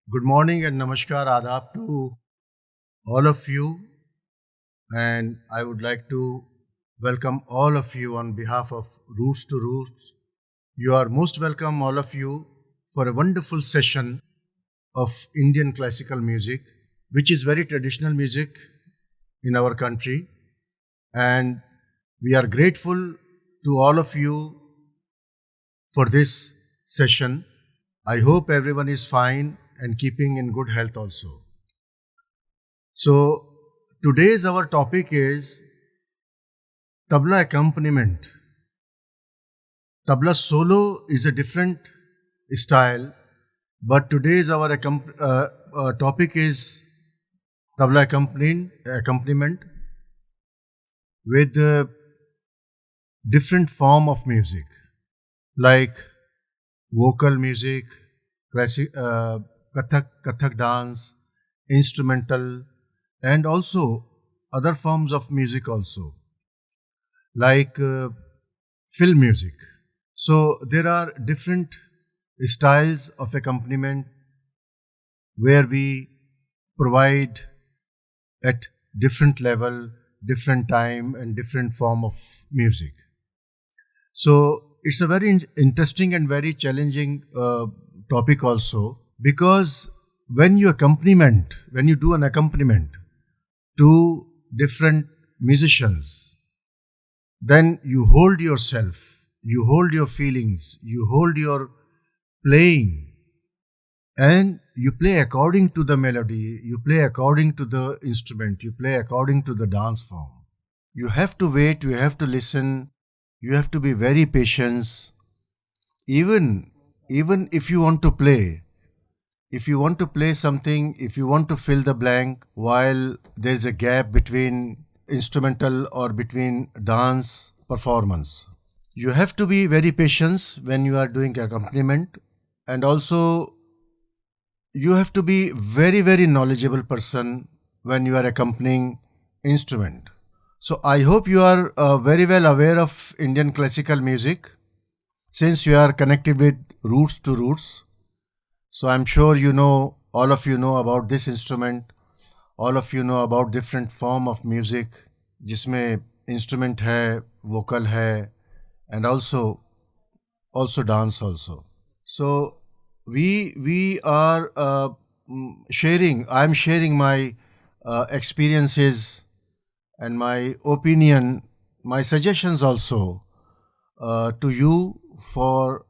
Good morning and namaskar adab to all of you, and I would like to welcome all of you on behalf of Roots to Roots. You are most welcome, all of you, for a wonderful session of Indian classical music, which is very traditional music in our country, and we are grateful to all of you for this session. I hope everyone is fine and keeping in good health also. So, today's our topic is tabla accompaniment. Tabla solo is a different style, but today's our topic is tabla accompaniment with different form of music like vocal music, classic, Kathak dance, instrumental, and also other forms of music also like film music. So there are different styles of accompaniment where we provide at different level, different time, and different form of music. So it's a very interesting and very challenging topic also, because when you do an accompaniment to different musicians, then you hold yourself, you hold your feelings, you hold your playing, and you play according to the melody, you play according to the instrument, you play according to the dance form. You have to wait, you have to listen, you have to be very patient. Even if you want to play, if you want to play something, if you want to fill the blank while there is a gap between instrumental or between dance performance, you have to be very patient when you are doing accompaniment, and also you have to be very knowledgeable person when you are accompanying instrument. So I hope you are very well aware of Indian classical music, since you are connected with Roots to Roots. So I'm sure you know, all of you know about this instrument, all of you know about different form of music, जिसमें instrument है, vocal है, and also dance also. So we are sharing. I'm sharing my experiences and my opinion, my suggestions also to you for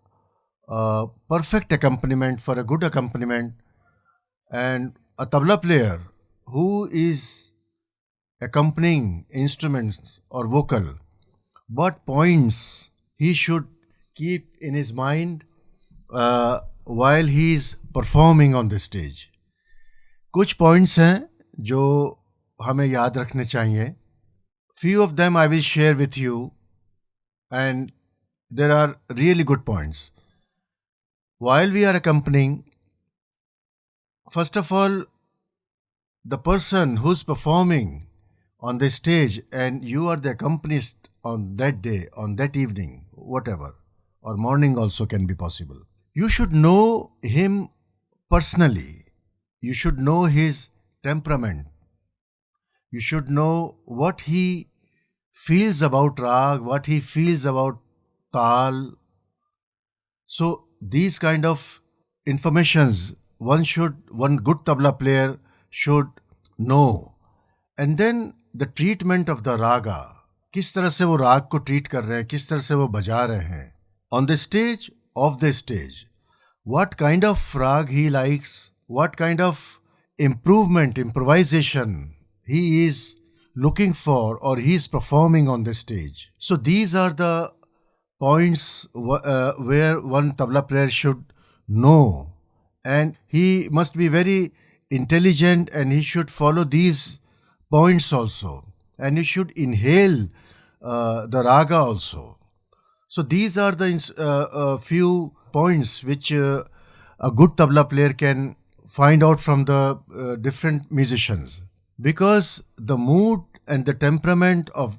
perfect accompaniment, for a good accompaniment, and a tabla player who is accompanying instruments or vocal, what points he should keep in his mind while he is performing on the stage. कुछ points हैं जो हमें याद रखने चाहिए. Few of them I will share with you, and there are really good points. While we are accompanying, first of all, the person who's performing on the stage and you are the accompanist on that day, on that evening, whatever, or morning also can be possible. You should know him personally. You should know his temperament. You should know what he feels about rag, what he feels about tal. So these kind of informations one good tabla player should know. And then the treatment of the raga, किस तरह से वो राग को treat कर रहे हैं, किस तरह से वो बजा रहे हैं on the stage, off the stage, what kind of rag he likes, what kind of improvisation he is looking for or he is performing on the stage. So these are the points where one tabla player should know, and he must be very intelligent, and he should follow these points also, and he should inhale the raga also. So these are the few points which a good tabla player can find out from the different musicians, because the mood and the temperament of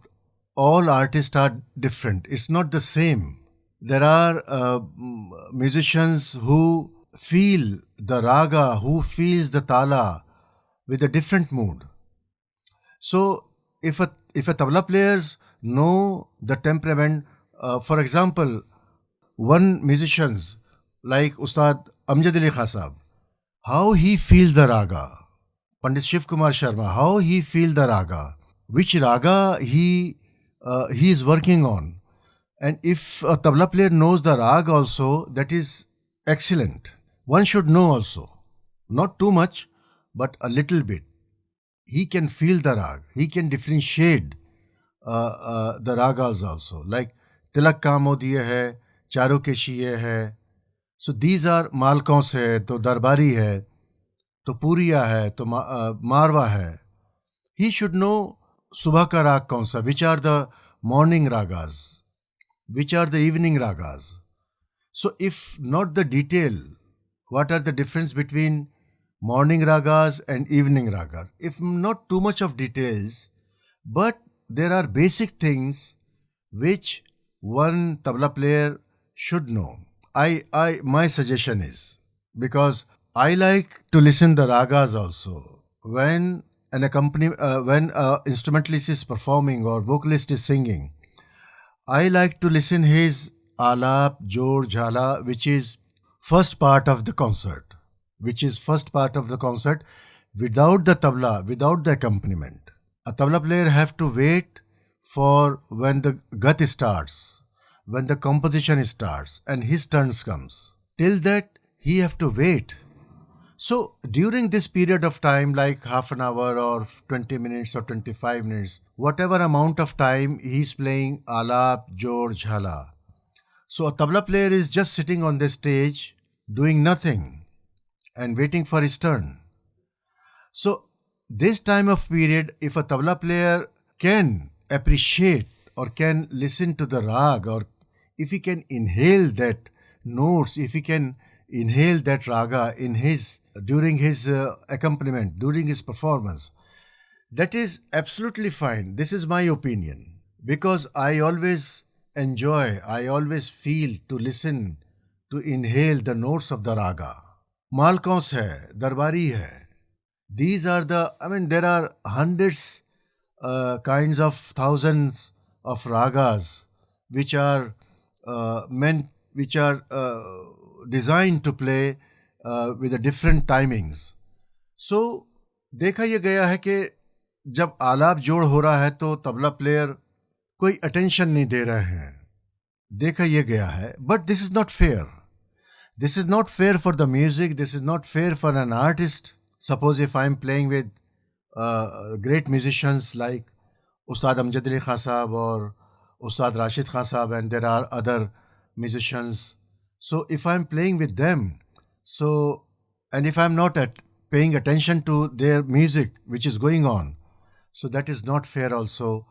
all artists are different. It's not the same. There are musicians who feel the raga, who feels the tala with a different mood. So if a tabla players know the temperament, for example, one musicians like Ustad Amjad Ali Khan Sahab, how he feels the raga. Pandit Shiv Kumar Sharma, how he feels the raga, which raga he is working on. And if a tabla player knows the rag also, that is excellent. One should know also, not too much, but a little bit. He can feel the rag. He can differentiate the ragas also. Like Tilak Kamo diye hai, Charo Keshi ye hai. So these are Malkons hai, to Darbari hai, to Puriya hai, to Marwa hai. He should know Subha ka rag kaun sa, which are the morning ragas, which are the evening ragas. So if not the detail, what are the difference between morning ragas and evening ragas? If not too much of details, but there are basic things which one tabla player should know. My suggestion is, because I like to listen the ragas also when when a instrumentalist is performing or vocalist is singing. I like to listen his alap, jor, jhala, which is first part of the concert, without the tabla, without the accompaniment. A tabla player have to wait for when the gut starts, when the composition starts and his turns comes. Till that he have to wait. So during this period of time, like half an hour or 20 minutes or 25 minutes, whatever amount of time he's playing alap, jor, jhala. So a tabla player is just sitting on the stage doing nothing and waiting for his turn. So this time of period, if a tabla player can appreciate or can listen to the rag, or if he can inhale that notes, if he can inhale that raga in his during his accompaniment, during his performance, that is absolutely fine. This is my opinion, because I always enjoy, I always feel to listen, to inhale the notes of the raga. Malkons hai, Darbari hai. These are there are hundreds, kinds of thousands of ragas which are designed to play with the different timings. So देखा ये गया है कि जब आलाप जोड़ हो रहा है तो तबला प्लेयर कोई अटेंशन नहीं दे रहे हैं, देखा ये गया है. But this is not fair. This is not fair for the music. This is not fair for an artist. Suppose if I'm playing with great musicians like Ustad Amjad Ali Khan Sahab or Ustad Rashid Khan Sahab, and there are other musicians. So if I'm playing with them, and if I'm not paying attention to their music which is going on, so that is not fair also,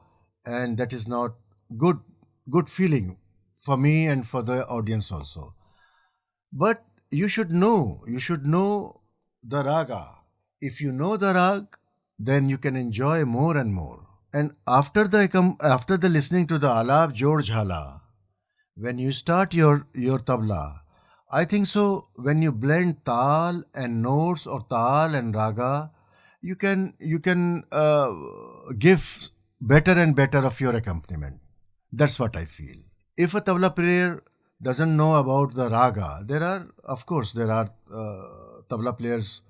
and that is not good feeling for me and for the audience also. But you should know the raga. If you know the rag, then you can enjoy more and more. And after the listening to the alap, jor, jhala, when you start your tabla, I think so when you blend tal and notes or tal and raga, you can give better and better of your accompaniment. That's what I feel. If a tabla player doesn't know about the raga, there are tabla players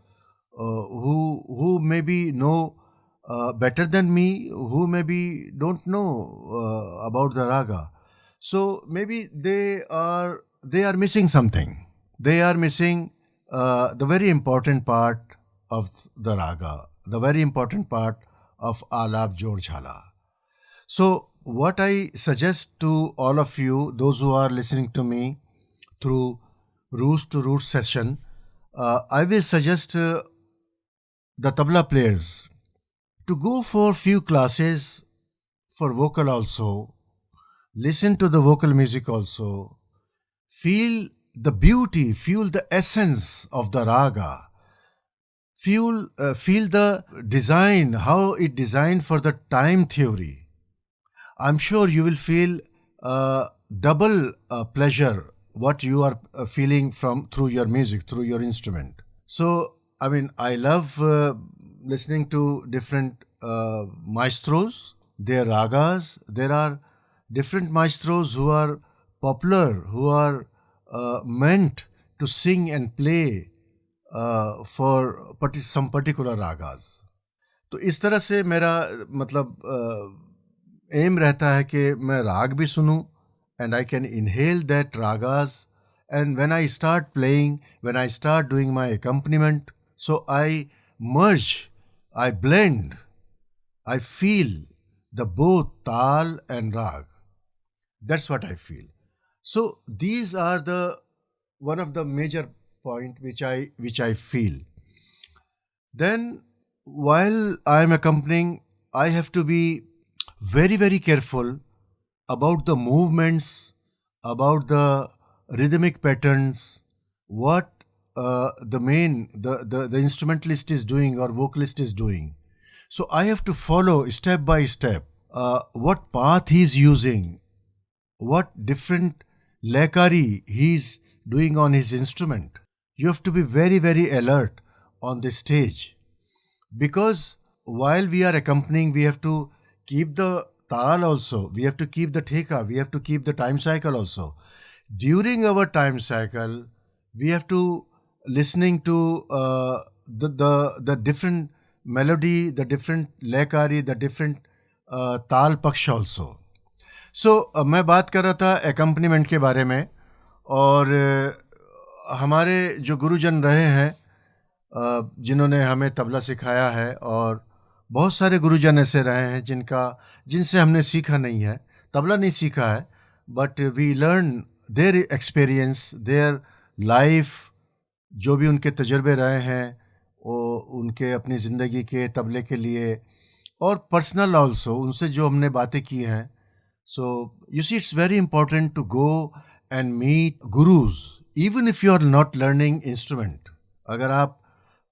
who maybe know better than me, who maybe don't know about the raga. So maybe they are missing something. They are missing the very important part of the raga, the very important part of alap, jor, jhala. So what I suggest to all of you, those who are listening to me through Roots to Roots session, I will suggest the tabla players to go for few classes for vocal also, listen to the vocal music also, feel the beauty, feel the essence of the raga, feel the design, how it designed for the time theory. I'm sure you will feel double pleasure what you are feeling from through your music, through your instrument. So, I mean, I love listening to different maestros, their ragas. There are different maestros who are popular, who are meant to sing and play for some particular ragas. तो इस तरह से मेरा मतलब M रहता है कि मैं राग भी सुनूं and I can inhale that ragas, and when I start playing, when I start doing my accompaniment, so I merge, I blend, I feel the both tal and rag. That's what I feel. So these are the one of the major point which I feel. Then while I am accompanying, I have to be very, very careful about the movements, about the rhythmic patterns, what the instrumentalist is doing or vocalist is doing. So I have to follow step by step what path he is using, what different lekari he is doing on his instrument. You have to be very, very alert on the stage, because while we are accompanying, we have to keep the tal also, we have to keep the theka, we have to keep the time cycle also. During our time cycle, we have to listening to the different melody, the different lekari, the different tal paksh also. So मैं बात कर रहा था accompaniment के बारे में, और हमारे जो गुरुजन रहे हैं जिन्होंने हमें तबला सिखाया है, और बहुत सारे गुरुजन ऐसे रहे हैं जिनसे हमने सीखा नहीं है, तबला नहीं सीखा है, but we learn their experience, their life, जो भी उनके तजर्बे रहे हैं वो उनके अपनी ज़िंदगी के तबले के लिए, और पर्सनल आल्सो उनसे जो हमने बातें की हैं. So you see it's very important to go and meet gurus even if you are not learning instrument. अगर आप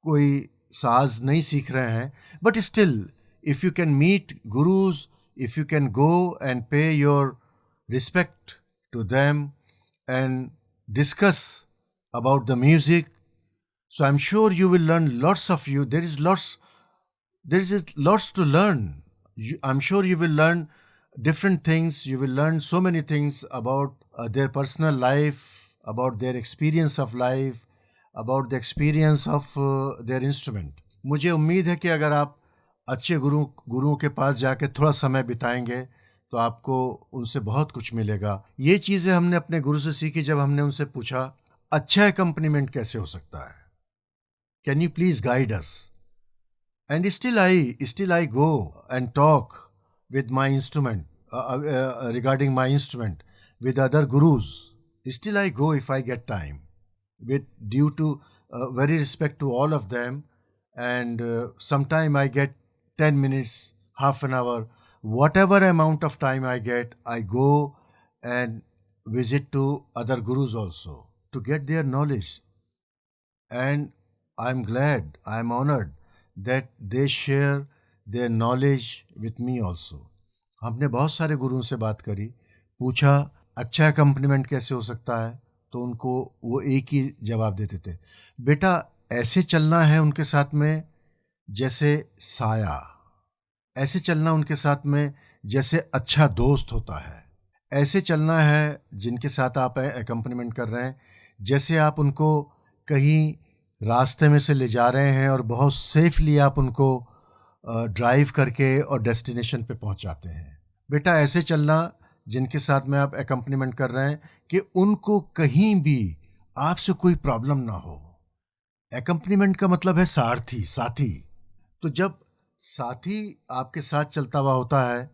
कोई साज नहीं सीख रहे हैं, but still if you can meet gurus, if you can go and pay your respect to them and discuss about the music, so I'm sure you will learn lots of you. There is lots to learn. I'm sure you will learn different things. You will learn so many things about their personal life, about their experience of life, about the experience of their instrument. मुझे उम्मीद है कि अगर आप अच्छे गुरुओं के पास जाके थोड़ा समय बिताएंगे तो आपको उनसे बहुत कुछ मिलेगा. ये चीज़ें हमने अपने गुरु से सीखी जब हमने उनसे पूछा अच्छा एकम्पनीमेंट कैसे हो सकता है, can you please guide us. And still I go and talk with my instrument, regarding my instrument with other gurus. Still I go if I get time, with due to very respect to all of them, and sometime I get 10 minutes, half an hour, whatever amount of time I get, I go and visit to other gurus also to get their knowledge. And I'm glad, I'm honored that they share their knowledge with me also. हमने बहुत सारे गुरुओं से बात करी, पूछा अच्छा accompaniment कैसे हो सकता है, तो उनको वो एक ही जवाब देते थे, बेटा ऐसे चलना है उनके साथ में जैसे साया, ऐसे चलना उनके साथ में जैसे अच्छा दोस्त होता है, ऐसे चलना है जिनके साथ आप अकम्पनीमेंट कर रहे हैं जैसे आप उनको कहीं रास्ते में से ले जा रहे हैं और बहुत सेफली आप उनको ड्राइव करके और डेस्टिनेशन पे पहुंचाते हैं. बेटा ऐसे चलना जिनके साथ में आप अकम्पनीमेंट कर रहे हैं कि उनको कहीं भी आपसे कोई प्रॉब्लम ना हो. अकम्पनीमेंट का मतलब है साथी. तो जब साथी आपके साथ चलता हुआ होता है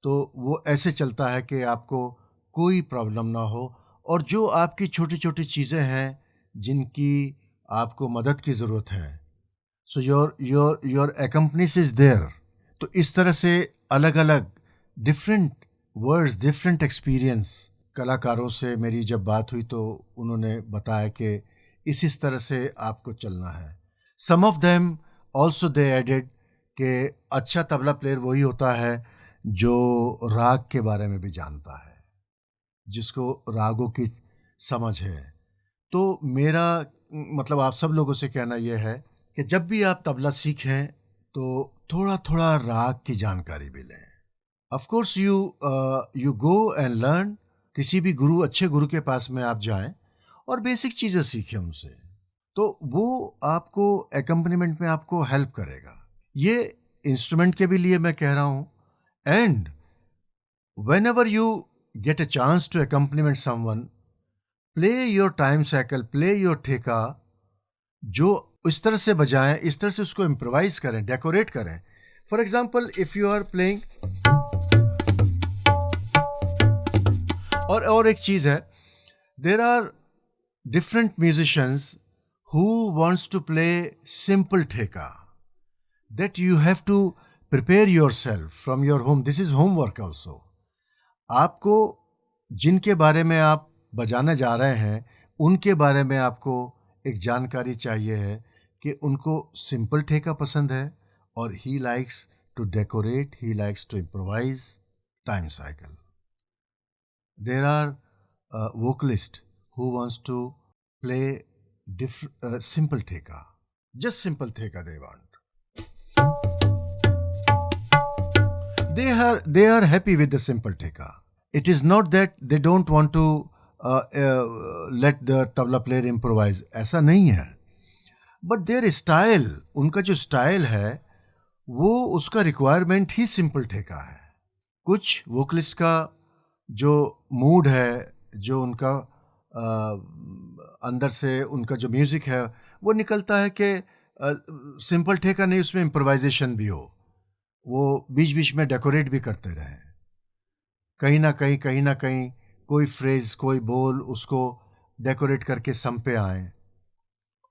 तो वो ऐसे चलता है कि आपको कोई प्रॉब्लम ना हो, और जो आपकी छोटी छोटी चीज़ें हैं जिनकी आपको मदद की ज़रूरत है, so your accompanist is there. तो इस तरह से अलग अलग डिफरेंट वर्ड्स, डिफरेंट एक्सपीरियंस कलाकारों से मेरी जब बात हुई तो उन्होंने बताया कि इस तरह से आपको चलना है. Some of them also they added कि अच्छा तबला प्लेयर वही होता है जो राग के बारे में भी जानता है, जिसको रागों की समझ है। तो मेरा मतलब आप सब लोगों से कहना यह है कि जब भी आप तबला सीखें तो थोड़ा थोड़ा राग की जानकारी भी लें। Of course you go and learn, किसी भी गुरु, अच्छे गुरु के पास में आप जाएं और बेसिक चीज़ें सीखें उनसे, तो वो आपको एकम्पनीमेंट में आपको हेल्प करेगा। ये इंस्ट्रूमेंट के भी लिए मैं कह रहा हूँ। And whenever you get a chance to accompaniment someone, play your time cycle, play your theka, जो इस तरह से बजाएं, इस तरह से उसको इम्प्रोवाइज करें, डेकोरेट करें। For example, if you are playing, और एक चीज़ है, there are different musicians who wants to play simple theka, that you have to prepare yourself from your home. This is homework also. आपको जिनके बारे में आप बजाने जा रहे हैं उनके बारे में आपको एक जानकारी चाहिए है कि उनको सिंपल ठेका पसंद है और he likes to decorate, he likes to improvise time cycle. There are vocalists who wants to play simple theka, just simple theka they want. They are happy with the simple theka. It is not that they don't want to let the tabla player improvise. ऐसा नहीं है. But their style, उनका जो style है वो उसका requirement ही simple ठेका है। कुछ वोकलिस्ट का जो मूड है, जो उनका अंदर से उनका जो म्यूज़िक है वो निकलता है कि सिंपल ठेका नहीं, उसमें इम्प्रोवाइजेशन भी हो, वो बीच बीच में डेकोरेट भी करते रहें, कहीं ना कहीं कोई फ्रेज़, कोई बोल उसको डेकोरेट करके सम पे आए,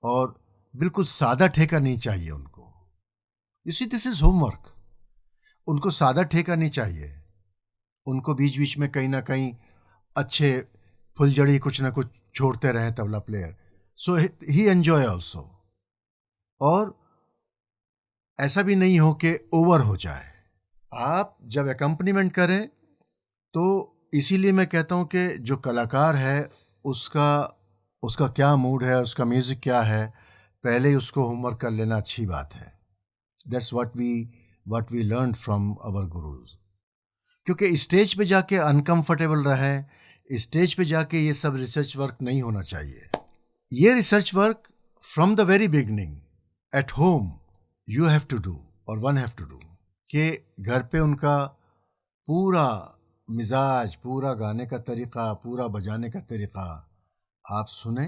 और बिल्कुल सादा ठेका नहीं चाहिए उनको। You see, this is homework. उनको सादा ठेका नहीं चाहिए, उनको बीच बीच में कहीं ना कहीं अच्छे फुलझड़ी कुछ ना कुछ छोड़ते रहे तबला प्लेयर, सो ही एंजॉय ऑल्सो। और ऐसा भी नहीं हो कि ओवर हो जाए। आप जब एकम्पनीमेंट करें तो इसीलिए मैं कहता हूँ कि जो कलाकार है उसका क्या मूड है, उसका म्यूज़िक क्या है, पहले ही उसको होमवर्क कर लेना अच्छी बात है। That's what we learn from our gurus. क्योंकि स्टेज पे जाके अनकंफर्टेबल रहें, स्टेज पे जाके ये सब रिसर्च वर्क नहीं होना चाहिए। ये research work from the very beginning at home you have to do, और वन हैव टू डू, कि घर पे उनका पूरा मिजाज, पूरा गाने का तरीक़ा, पूरा बजाने का तरीक़ा आप सुने।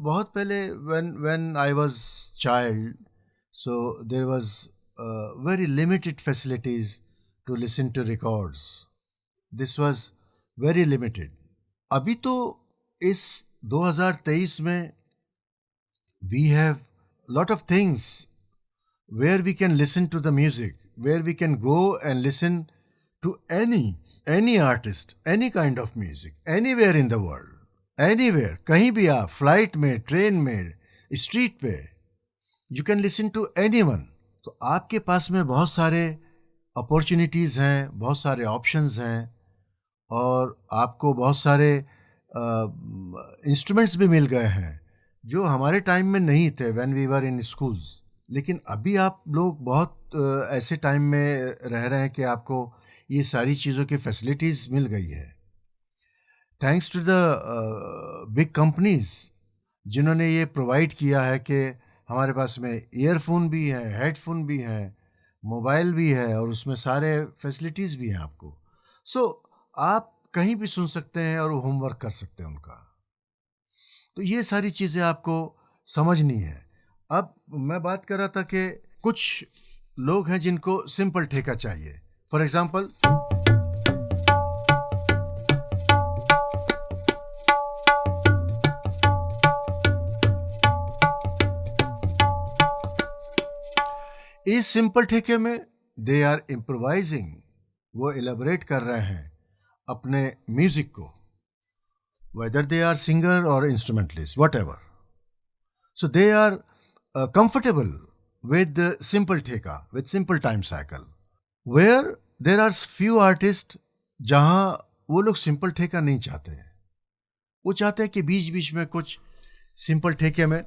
बहुत पहले when I was child, so there was very limited facilities to listen to records. This was very limited. अभी तो इस 2023 में we have lot of things where we can listen to the music, where we can go and listen to any artist, any kind of music, anywhere in the world, anywhere, कहीं भी आप, flight में, train में, street पे, you can listen to anyone. तो आपके पास में बहुत सारे अपॉर्चुनिटीज़ हैं, बहुत सारे ऑप्शंस हैं, और आपको बहुत सारे इंस्ट्रूमेंट्स भी मिल गए हैं जो हमारे टाइम में नहीं थे when we were in schools. लेकिन अभी आप लोग बहुत ऐसे टाइम में रह रहे हैं कि आपको ये सारी चीज़ों की फैसिलिटीज़ मिल गई है, thanks to the big companies जिन्होंने ये प्रोवाइड किया है कि हमारे पास में ईयरफोन भी है, हेडफोन भी है, मोबाइल भी है, और उसमें सारे फैसिलिटीज़ भी हैं आपको। सो आप कहीं भी सुन सकते हैं और होमवर्क कर सकते हैं उनका। तो ये सारी चीज़ें आपको समझनी है। अब मैं बात कर रहा था कि कुछ लोग हैं जिनको सिंपल ठेका चाहिए। फॉर एग्जाम्पल, इस सिंपल ठेके में दे आर इम्प्रोवाइजिंग, वो एलेबरेट कर रहे हैं अपने म्यूजिक को, वेदर दे आर सिंगर और instrumentalist, whatever. So they are comfortable with simple theka, with simple time cycle, where there are few artists जहाँ वो लोग simple theka नहीं चाहते, वो चाहते हैं कि बीच बीच में कुछ सिंपल ठेके में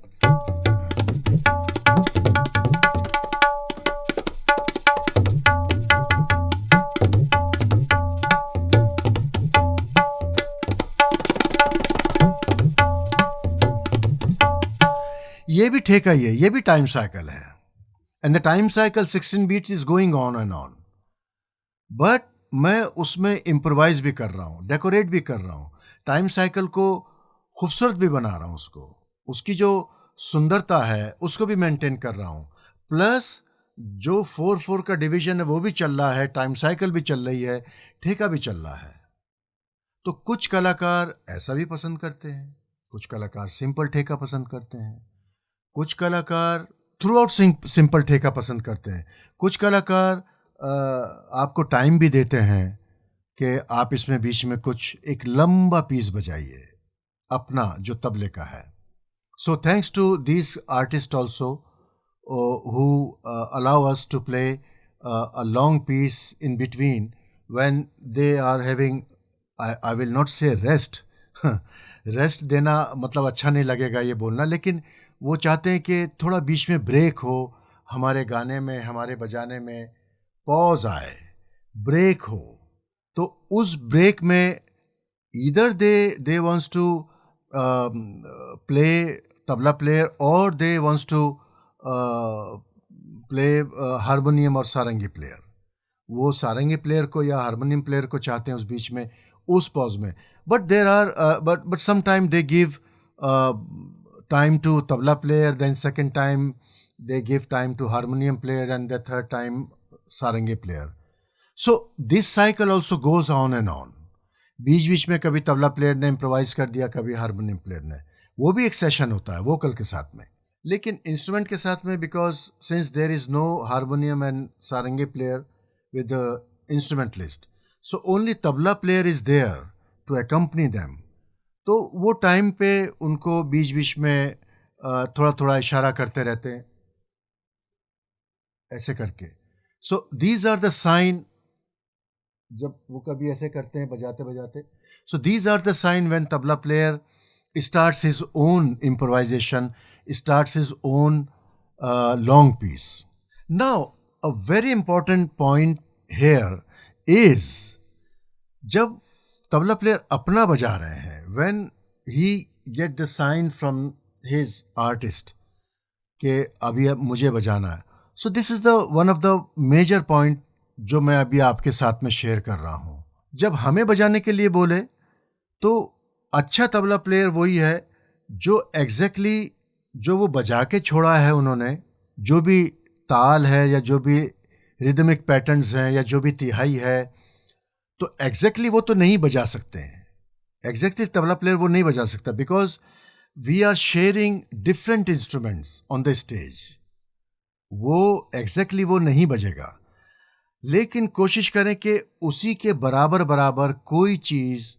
ये भी ठेका ही है, ये भी टाइम साइकिल है, and the time cycle 16 beats is going on and on, but मैं उसमें इम्प्रोवाइज भी कर रहा हूँ, डेकोरेट भी कर रहा हूँ, टाइम साइकिल को खूबसूरत भी बना रहा हूँ, उसकी जो सुंदरता है उसको भी मेंटेन कर रहा हूँ, प्लस जो 4/4 का डिवीजन है वो भी चल रहा है, टाइम साइकिल भी चल रही है, ठेका भी चल रहा है। तो कुछ कलाकार ऐसा भी पसंद करते हैं, कुछ कलाकार सिंपल ठेका पसंद करते हैं, कुछ कलाकार थ्रू आउट सिंपल ठेका पसंद करते हैं, कुछ कलाकार आपको टाइम भी देते हैं कि आप इसमें बीच में कुछ एक लंबा पीस बजाइए अपना जो तबले का है। So thanks to these artist also who allow us to play a long piece in between when they are having, I will not say rest rest देना मतलब अच्छा नहीं लगेगा ये बोलना, लेकिन वो चाहते हैं कि थोड़ा बीच में ब्रेक हो, हमारे गाने में, हमारे बजाने में पॉज आए, ब्रेक हो। तो उस ब्रेक में either they wants to play tabla player और they wants to play harmonium और सारंगी प्लेयर। वो सारंगी प्लेयर को या हारमोनियम प्लेयर को चाहते हैं उस बीच में, उस पॉज में, but there are but some time they give time to tabla player, then second time they give time to harmonium player, and the third time sarangi player. So this cycle also goes on and on. बीच बीच में कभी tabla player ने improvise कर दिया, कभी harmonium player ने, वो भी एक सेशन होता है वोकल के साथ में। लेकिन इंस्ट्रूमेंट के साथ में, because since there is no harmonium and sarangi player with instrumentalist, so only tabla player is there to accompany them. तो वो टाइम पे उनको बीच बीच में थोड़ा थोड़ा इशारा करते रहते हैं ऐसे करके। So these are the sign, जब वो कभी ऐसे करते हैं बजाते बजाते, so these are the sign when tabla player starts his own improvisation, starts his own long piece. Now, a very important point here is जब तबला प्लेयर अपना बजा रहे हैं, when he get the sign from his artist कि अभी अब मुझे बजाना है, so this is the one of the major point जो मैं अभी आपके साथ में शेयर कर रहा हूँ। जब हमें बजाने के लिए बोले तो अच्छा तबला प्लेयर वही है जो एग्जैक्टली जो वो बजा के छोड़ा है उन्होंने, जो भी ताल है या जो भी रिदमिक पैटर्न्स हैं या जो भी तिहाई है, तो एग्जैक्टली वो तो नहीं बजा सकते हैं, एग्जैक्टली तबला प्लेयर वो नहीं बजा सकता, because we are sharing different instruments on the stage. वो एग्जैक्टली वो नहीं बजेगा, लेकिन कोशिश करें कि उसी के बराबर बराबर कोई चीज़,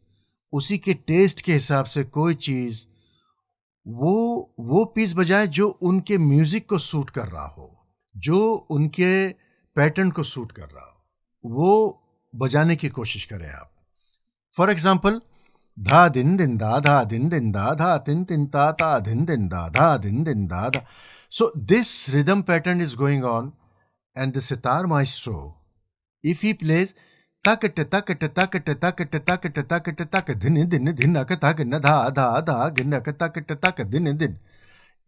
उसी के टेस्ट के हिसाब से कोई चीज़ वो पीस बजाए जो उनके म्यूज़िक को सूट कर रहा हो, जो उनके पैटर्न को सूट कर रहा हो, वो बजाने की कोशिश करें आप। फॉर एग्जाम्पल, धा दिन दिन दा, धा दिन दिन दा, धा तिन तिन ता, ता दिन दिन दा, धा दिन दिन दा, धा। So this rhythm pattern is going on, and the sitar maestro, if he plays takate takate takate takate takate takate takate din din din ka takate dha dha dha ginna ka takate takate din din,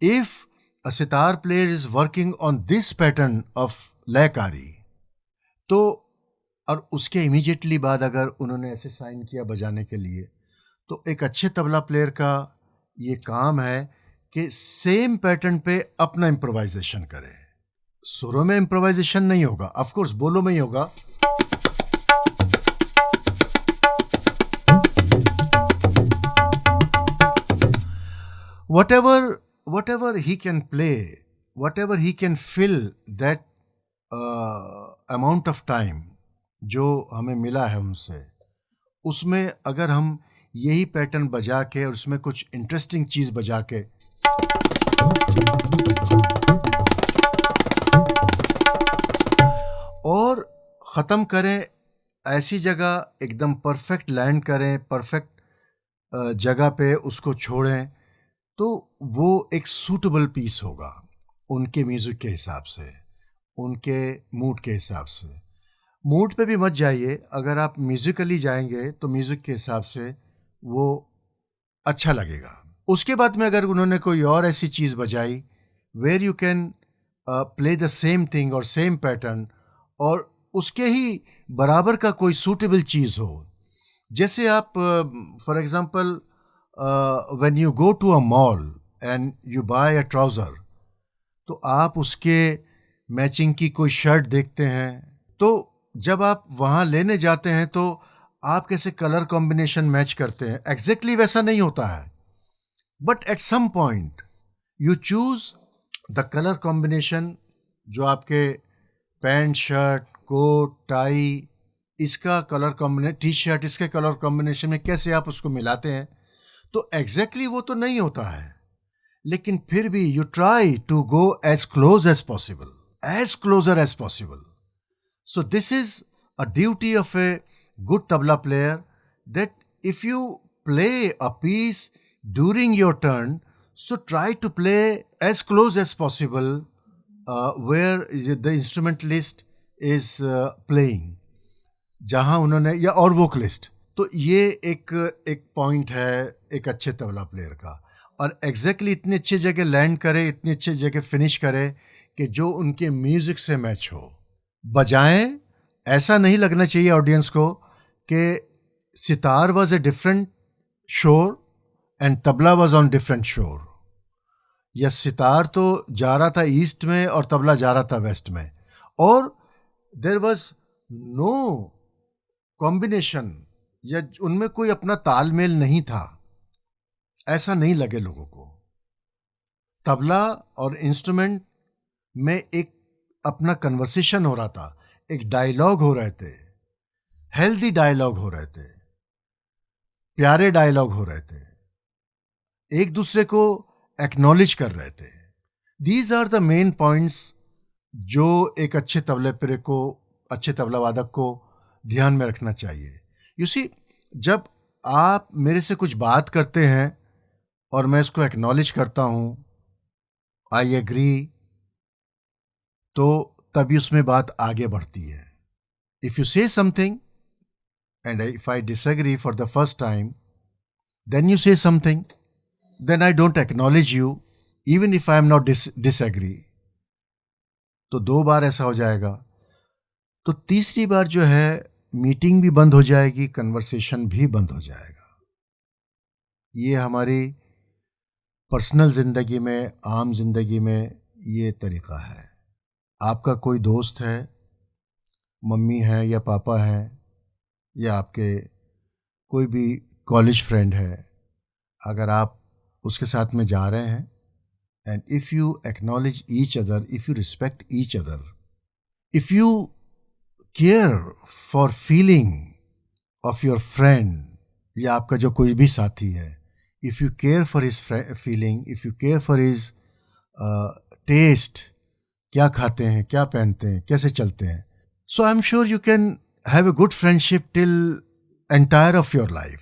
if a sitar player is working on this pattern of लयकारी, तो और उसके immediately बाद अगर उन्होंने ऐसे sign किया बजाने के लिए, तो एक अच्छे तबला प्लेयर का ये काम है कि सेम पैटर्न पे अपना इम्प्रोवाइजेशन करे। सुरों में इम्प्रोवाइजेशन नहीं होगा, ऑफ कोर्स बोलों में ही होगा। whatever he can play, whatever he can fill that amount of time जो हमें मिला है उनसे, उसमें अगर हम यही पैटर्न बजा के और उसमें कुछ इंटरेस्टिंग चीज़ बजा के और ख़त्म करें, ऐसी जगह एकदम परफेक्ट लैंड करें, परफेक्ट जगह पे उसको छोड़ें तो वो एक सूटेबल पीस होगा उनके म्यूज़िक के हिसाब से, उनके मूड के हिसाब से। मूड पे भी मत जाइए, अगर आप म्यूज़िकली जाएँगे तो म्यूज़िक के हिसाब से वो अच्छा लगेगा। उसके बाद में अगर उन्होंने कोई और ऐसी चीज़ बजाई where you can play the same thing और सेम पैटर्न और उसके ही बराबर का कोई सूटेबल चीज़ हो। जैसे आप for example when you go to a mall and you buy a trouser, तो आप उसके मैचिंग की कोई शर्ट देखते हैं, तो जब आप वहाँ लेने जाते हैं तो आप कैसे कलर कॉम्बिनेशन मैच करते हैं, एग्जैक्टली वैसा नहीं होता है, but at some point you choose the colour combination जो आपके पैंट शर्ट कोट टाई इसका कलर कॉम्बिनेशन, टी शर्ट इसके कलर कॉम्बिनेशन में कैसे आप उसको मिलाते हैं, तो एग्जैक्टली वो तो नहीं होता है, लेकिन फिर भी you try to go as close as possible, as closer as possible. So this is a duty of a good tabla player, that if you play a piece during your turn, so try to play as close as possible where the instrumentalist is playing, जहाँ उन्होंने या और vocalist. तो ये एक point है एक अच्छे तबला प्लेयर का, और एग्जैक्टली इतनी अच्छी जगह लैंड करे, इतनी अच्छी जगह फिनिश करे कि जो उनके म्यूजिक से मैच हो. बजाएं, ऐसा नहीं लगना चाहिए ऑडियंस को कि सितार वॉज ए डिफरेंट शोर and tabla was on different शोर, या सितार तो जा रहा था ईस्ट में और तबला जा रहा था वेस्ट में, और देयर वॉज नो कॉम्बिनेशन, या उनमें कोई अपना तालमेल नहीं था, ऐसा नहीं लगे लोगों को. तबला और इंस्ट्रूमेंट में एक अपना कन्वर्सेशन हो रहा था, एक डायलॉग हो रहे थे, हेल्दी डायलॉग हो रहे थे, प्यारे डायलॉग हो रहे थे, एक दूसरे को एक्नॉलेज कर रहे थे. These are the main points जो एक अच्छे तबले प्लेयर को, अच्छे तबला वादक को ध्यान में रखना चाहिए. यू सी, जब आप मेरे से कुछ बात करते हैं और मैं इसको एक्नॉलेज करता हूँ, आई एग्री, तो तभी उसमें बात आगे बढ़ती है. If you say something and if I disagree for the first time, then you say something, then I don't acknowledge you even if I am not disagree. तो 2 बार ऐसा हो जाएगा. तो तीसरी बार जो है मीटिंग भी बंद हो जाएगी, कन्वर्सेशन भी बंद हो जाएगा. ये हमारी पर्सनल ज़िंदगी में, आम जिंदगी में ये तरीका है. आपका कोई दोस्त है, मम्मी है या पापा है, या आपके कोई भी कॉलेज फ्रेंड है, अगर आप उसके साथ में जा रहे हैं, and if you acknowledge each other, if you respect each other, if you care for feeling of your friend, या आपका जो कोई भी साथी है, if you care for his feeling, if you care for his taste, क्या खाते हैं, क्या पहनते हैं, कैसे चलते हैं, so I am sure you can have a good friendship till entire of your life.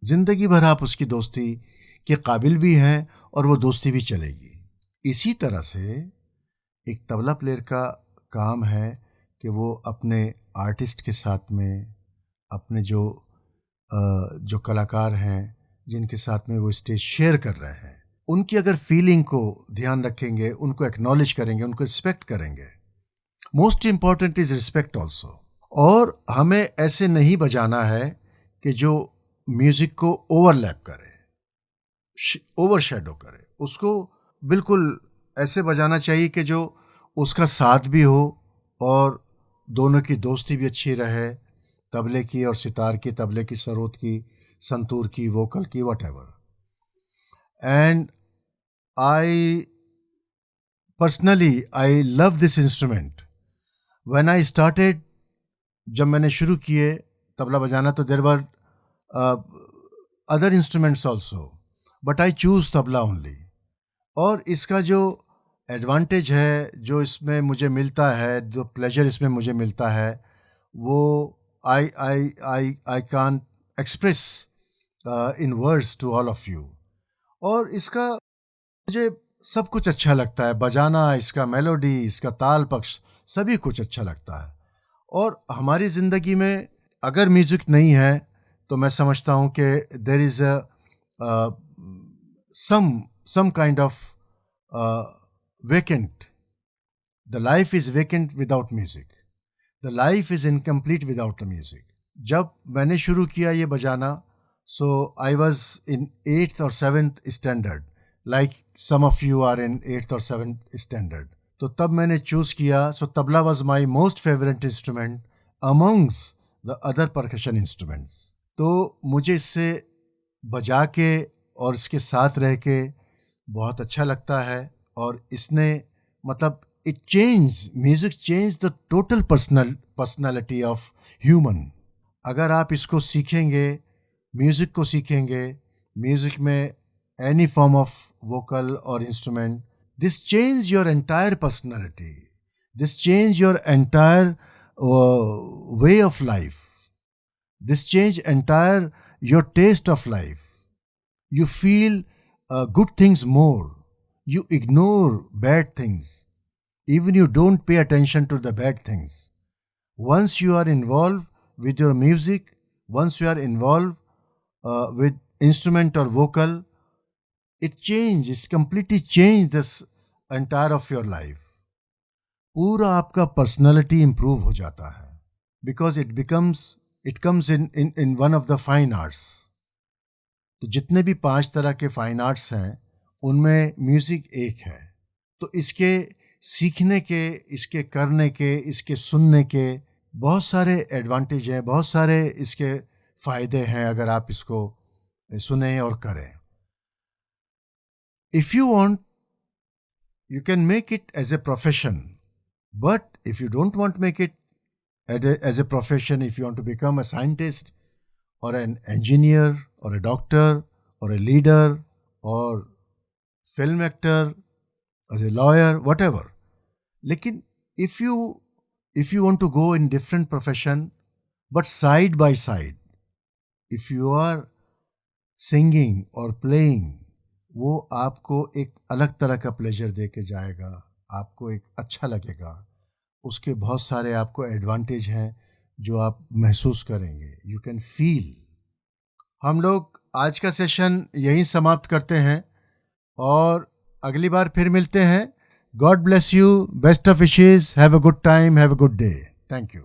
जिंदगी भर आप उसकी दोस्ती के काबिल भी हैं और वो दोस्ती भी चलेगी. इसी तरह से एक तबला प्लेयर का काम है कि वो अपने आर्टिस्ट के साथ में, अपने जो कलाकार हैं जिनके साथ में वो स्टेज शेयर कर रहे हैं, उनकी अगर फीलिंग को ध्यान रखेंगे, उनको एक्नॉलेज करेंगे, उनको रिस्पेक्ट करेंगे. Most important is respect also. और हमें ऐसे नहीं बजाना है कि जो म्यूजिक को ओवरलैप करे, ओवरशैडो करे. उसको बिल्कुल ऐसे बजाना चाहिए कि जो उसका साथ भी हो और दोनों की दोस्ती भी अच्छी रहे, तबले की और सितार की, तबले की, सरोद की, संतूर की, वोकल की, whatever. And I personally, I love this instrument. When I started, जब मैंने शुरू किए तबला बजाना, तो there were other instruments also, but I choose tabla only. और इसका जो एडवांटेज है, जो इसमें मुझे मिलता है, जो प्लेजर इसमें मुझे मिलता है, वो I can't express in words to all of you. और इसका मुझे सब कुछ अच्छा लगता है, बजाना, इसका मेलोडी, इसका ताल पक्ष, सभी कुछ अच्छा लगता है। और हमारी ज़िंदगी में अगर म्यूज़िक नहीं है तो मैं समझता हूँ कि there is a some kind of vacant. The life is vacant without music. The life is incomplete without the music. जब मैंने शुरू किया ये बजाना, so I was in 8th or 7th standard, like some of you are in 8th or 7th standard. तो तब मैंने choose किया, so tabla was my most favorite instrument amongst the other percussion instruments. तो मुझे इससे बजा के और इसके साथ रह के बहुत अच्छा लगता है। और इसने मतलब it change, music change the total personality of human. अगर आप इसको सीखेंगे, म्यूज़िक को सीखेंगे, म्यूज़िक में एनी फॉर्म ऑफ वोकल और instrument, this change your entire personality, this change your entire way of life, this change entire your taste of life. You feel good things more. You ignore bad things. Even you don't pay attention to the bad things. Once you are involved with your music, once you are involved with instrument or vocal, it completely changes this entire of your life. पूरा आपका personality improve हो जाता है, because it comes in one of the fine arts. तो जितने भी 5 तरह के फाइन आर्ट्स हैं उनमें म्यूज़िक एक है। तो इसके सीखने के, इसके करने के, इसके सुनने के बहुत सारे एडवांटेज हैं, बहुत सारे इसके फ़ायदे हैं अगर आप इसको सुने और करें। If you want you can make it as a profession, but if you don't want make it as a profession, if you want to become a scientist or an engineer or a doctor or a leader or film actor, as a lawyer, whatever. लेकिन if you want to go in different profession, but side by side, if you are singing or playing, वो आपको एक अलग तरह का pleasure दे के जाएगा, आपको एक अच्छा लगेगा, उसके बहुत सारे आपको एडवांटेज हैं जो आप महसूस करेंगे, यू कैन फील। हम लोग आज का सेशन यहीं समाप्त करते हैं और अगली बार फिर मिलते हैं। God bless you, best of wishes, have a good time, have a good day, thank you.